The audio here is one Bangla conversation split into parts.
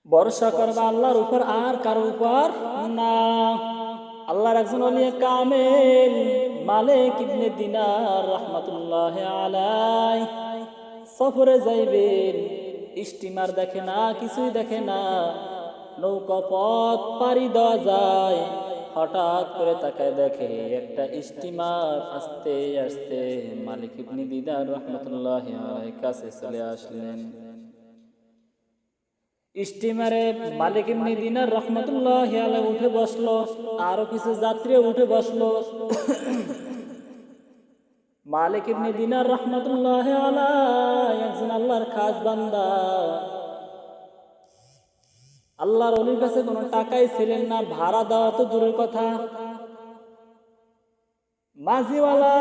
ভরসা করবা আল্লাহর উপর আর কারো উপর না। আল্লাহর একজন ওলিয়ে কামেল মালিক ইবনে দিনার রাহমাতুল্লাহি আলাইহি সফরে যাইবেন, স্টিমার দেখে না, কিছুই দেখে না, নৌকা পথ পাড়ি দেওয়া যায়। হঠাৎ করে তাকায় দেখে একটা স্টিমার আস্তে আস্তে মালিক ইবনে দিনার রাহমাতুল্লাহি আলাইহি কাছে চলে আসলেন। স্টিমারে মালিক ইবনে দিনার রাহমাতুল্লাহি আলাইহি উঠে বসলো, আরো কিছু যাত্রীও উঠে বসলো। মালিক ইবনে দিনার রাহমাতুল্লাহি আলাইহি একজন আল্লাহর খাস বান্দা, আল্লাহর ওলির কাছে কোনো টাকাই ছিলেন না, ভাড়া দেওয়া তো দূরের কথা। মাঝিওয়ালা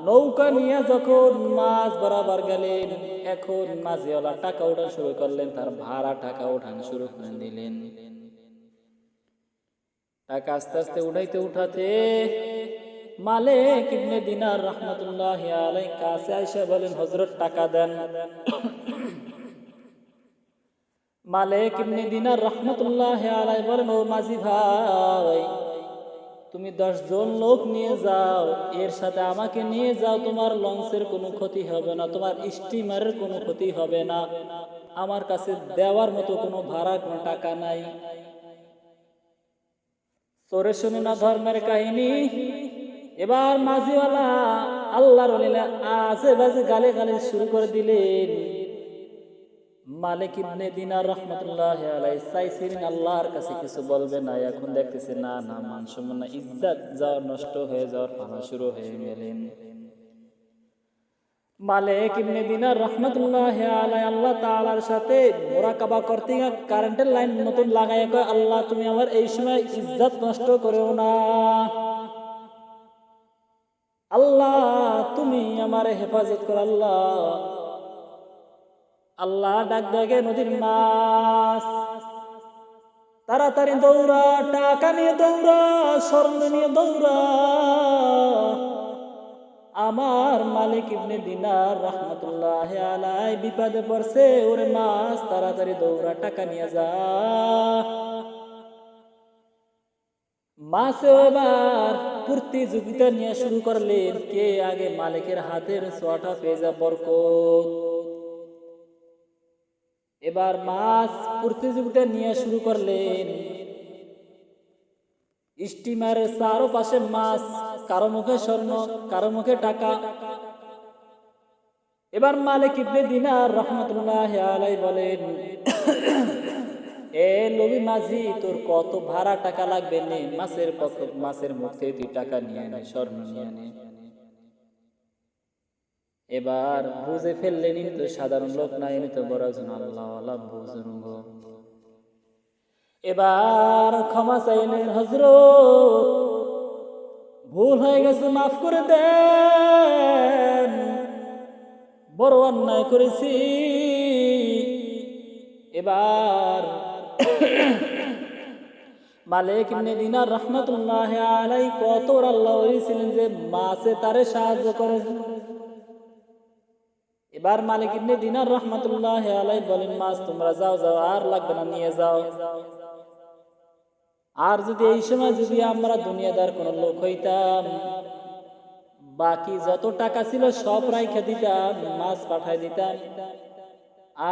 নৌকা নিয়ে যখন মাছ বরাবর গেলেন, এখন মাঝিওয়ালা টাকা ওঠানো শুরু করলেন, তার ভাড়া টাকা ওঠানো শুরু করে দিলেন। টাকা আস্তে আস্তে উঠাইতে উঠাতে মালিক ইবনে দিনার রাহমাতুল্লাহি আলাইহি কাছে আইসা বলেন, হযরত টাকা দেন। মালিক ইবনে দিনার রাহমাতুল্লাহি আলাইহি বলেন, ও মাঝি ভাই, তুমি 10 জন লোক নিয়ে যাও, এর সাথে আমাকে নিয়ে যাও, তোমার লঞ্চের কোনো ক্ষতি হবে না, তোমার স্টিমারের কোনো ক্ষতি হবে না, আমার কাছে দেওয়ার মতো কোনো ভাড়া কোনো টাকা নাই। সরে শুনে না ধর্মের কাহিনী। এবার মাঝিওয়ালা আল্লাহর ওলিরা আজে বাজে গালে গালে শুরু করে দিলেন। মালিক ইবনে দিনার রাহমাতুল্লাহি আলাইহি চাইছিলেন আল্লাহর কাছে কিছু বলবে না, এখন দেখতেছে না না, মান সম্মান না, ইজ্জত যাওয়ার নষ্ট হয়ে যাওয়ার পালা শুরু হয়ে গেলেন। মালিক ইবনে দিনার রাহমাতুল্লাহি আলাইহি আল্লাহ তাআলার সাথে মুরাকাবা করতে কারেন্টের লাইন মতন লাগায় কয়, আল্লাহ তুমি আমার এই সময় ইজ্জত নষ্ট করেও না, আল্লাহ তুমি আমার হেফাজত কর। আল্লাহ আল্লাহ ডাক দেখে নদীর মাছ, তাড়াতাড়ি দৌড়া, টাকা নিয়ে দৌড়া, স্বর্ণ নিয়ে দৌড়া, আমার মালিক ইবনে দিনার রাহমাতুল্লাহি আলাইহি বিপদে পড়ছে, ওরে মাছ তাড়াতাড়ি দৌড়া, টাকা নিয়ে যা। মাছে এবার প্রতিযোগিতা নিয়ে শুরু করলেন, কে আগে মালিকের হাতের ছোঁয়াটা পেয়ে যা বরকত। এবার মাছ প্রতিযোগিতা নিয়ে শুরু করলেন, স্টিমারের চারো পাশে মাছ, কারো মুখে স্বর্ণ, কারো মুখে টাকা। এবার মালিক ইবনে দিনার রাহমাতুল্লাহি আলাইহি বলেন, এ লোভী মাঝি, তোর কত ভাড়া টাকা লাগবে নে, মাছের পক্ষ, মাছের মুখ থেকে তুই টাকা নিয়ে নে, স্বর্ণ নিয়ে নে। এবার বুঝে ফেললেন ইনি তো সাধারণ লোক না, ইনি তো বড় একজন আল্লাহওয়ালা বুজুর্গ। এবার ক্ষমা চাইলেন, হযরত ভুল হয়ে গেছে, মাফ করে দেন, বড় অন্যায় করেছি। এবার মালিক ইবনে দিনার রাহমাতুল্লাহি আলাইহি কত আল্লাহ ওলি ছিলেন যে মাছে তারে সাহায্য করে। এবার মালিক ইবনে দিনার রাহমাতুল্লাহি আলাইহি বলেন, মাছ তোমরা যাও যাও, আর লাগবে না, নিয়ে যাও। আর যদি এই সময় যদি আমরা দুনিয়াদার কোন লোক হইতাম, বাকি যত টাকা ছিল সব রাইখা দিতাম, মাছ পাঠাই দিতাম।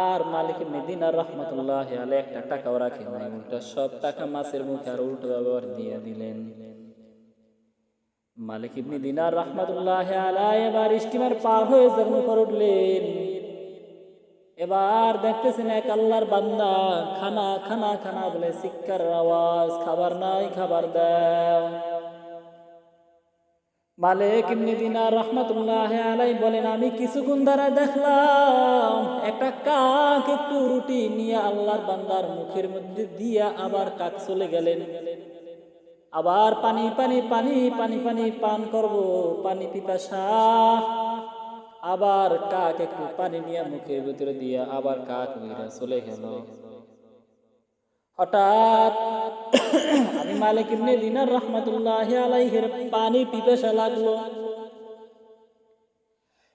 আর মালিক ইবনে দিনার রাহমাতুল্লাহি আলাইহি একটা টাকাও রাখেন নাই, উল্টা সব টাকা মাছের মুখে আর উল্টো ব্যবহার দিয়ে দিলেন। মালিক ইবনে দিনার রাহমাতুল্লাহি আলাইহি এবার স্টিমার পার হয়ে যখন উপর উঠলেন, এবার দেখতেছেন এক আল্লাহর বান্দা খানা খানা খানা বলে চিৎকার আওয়াজ, খাবার নাই, খাবার দাও। মালিক ইবনে দিনার রাহমাতুল্লাহি আলাইহি বলেন, আমি কিছুক্ষণ ধরে দেখলাম একটা কাক একটু রুটি নিয়ে আল্লাহর বান্দার মুখের মধ্যে দিয়া আবার কাক চলে গেলেন। আবার পানি পানি পানি পানি পানি পান করব, পানি পিপাসা। আবার কাক একটু পানি নিয়ে মুখের ভিতরে দিয়া আবার কাক উইরা চলে গেল। হঠাৎ আমি মালিক ইবনে দিনার রাহমাতুল্লাহি আলাইহির পানি পিপাসা লাগলো।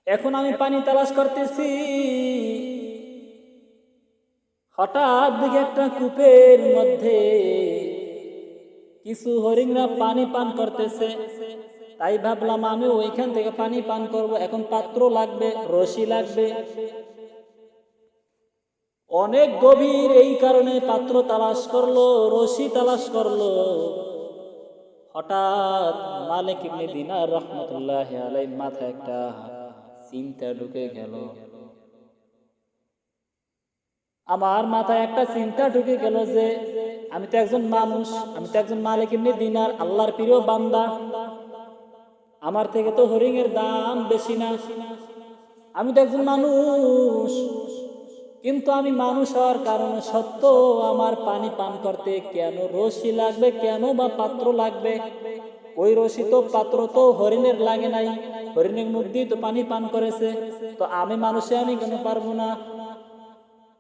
এখন আমি পানি তালাশ করতেছি, হঠাৎ দেখি একটা কূপের মধ্যে কিছু হরিণরা পানি পান করতেছে। তাই ভাবলাম আমি ওইখান থেকে পানি পান করব। এখন পাত্র লাগবে, রশি লাগবে। অনেক গভীর, এই কারণে পাত্র তালাশ করলো, রশি তালাশ করলো। হঠাৎ মালিক ইবনে দিনার রহমতুল্লাহি আলাইহির মাথায় একটা চিন্তা ঢুকে গেল। আমার মাথায় একটা চিন্তা ঢুকে গেল যে আমি তো একজন মানুষ, আমি তো একজন মালিক ইবনে দিনার, আল্লাহর প্রিয় বান্দা। আমার থেকে তো হরিণের দাম বেশি না। আমি তো একজন মানুষ, কিন্তু আমি মানুষ হওয়ার কারণে সত্য আমার পানি পান করতে কেন রশি লাগবে, কেন বা পাত্র লাগবে? ওই রশি তো পাত্র তো হরিণের লাগে নাই, হরিণের মুখ দিয়ে তো পানি পান করেছে। তো আমি মানুষে আমি কেন পারবো না?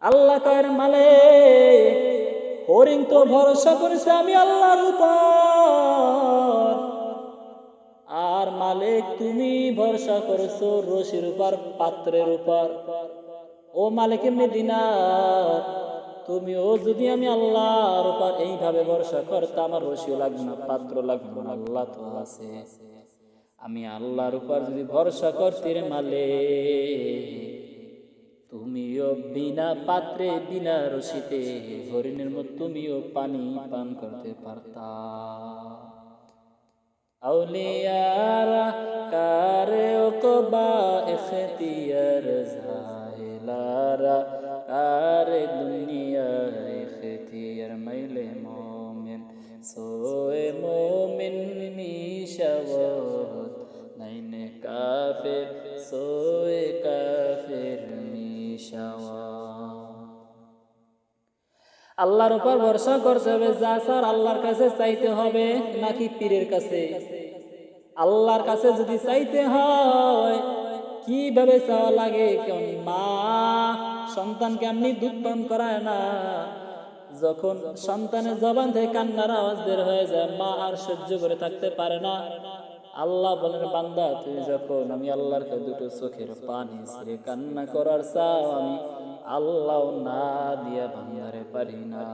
আল্লাহ কয়ের মালিক, হরিণ তো ভরসা করেছে আমি আল্লাহর উপর, আর মালিক তুমি ভরসা করেছো রশির উপর, পাত্রের উপর। ও মালিক ইবনে দিনার, তুমিও যদি আমি আল্লাহর উপর এইভাবে ভরসা করতাম, আমার রশিও লাগবে না, পাত্র লাগবে না, আল্লাহ তো আছে। আমি আল্লাহর উপর যদি ভরসা করতে রে মালিক, তুমিও বিনা পাত্রে বিনা রশিতে হরিণের মতো তুমিও পানি পান করতে পারতা। আউলিয়ারা কারে ওকবা ইখতিয়ার, জাহিলারা কারে দুনিয়া ইখতিয়ার। মাইলে মোমিন সোয়ে মোমিন মিশাওয়াত, নাইনে কাফির সোয়ে কাফির মিশাওয়াত। আল্লাহর উপর ভরসা করতে হবে, যা স্যার আল্লাহর কাছে চাইতে হবে নাকি পীরের কাছে? আল্লাহর কাছে যদি চাইতে হয়, কিভাবে চাওয়া লাগে? কেমন মা সন্তানকে এমনি দুধ পান করায় না, যখন সন্তানের জবান থেকে কান্নার আওয়াজ বের হয়ে যায়, মা আর সহ্য করে থাকতে পারে না। আল্লাহ বলেন, বান্দা তুই যখন আমি আল্লাহর কাছে দুটো চোখের পানি ছেড়ে কান্না করার চাও, আমি আল্লাহ না দিয়া ভাঙারে পারি না।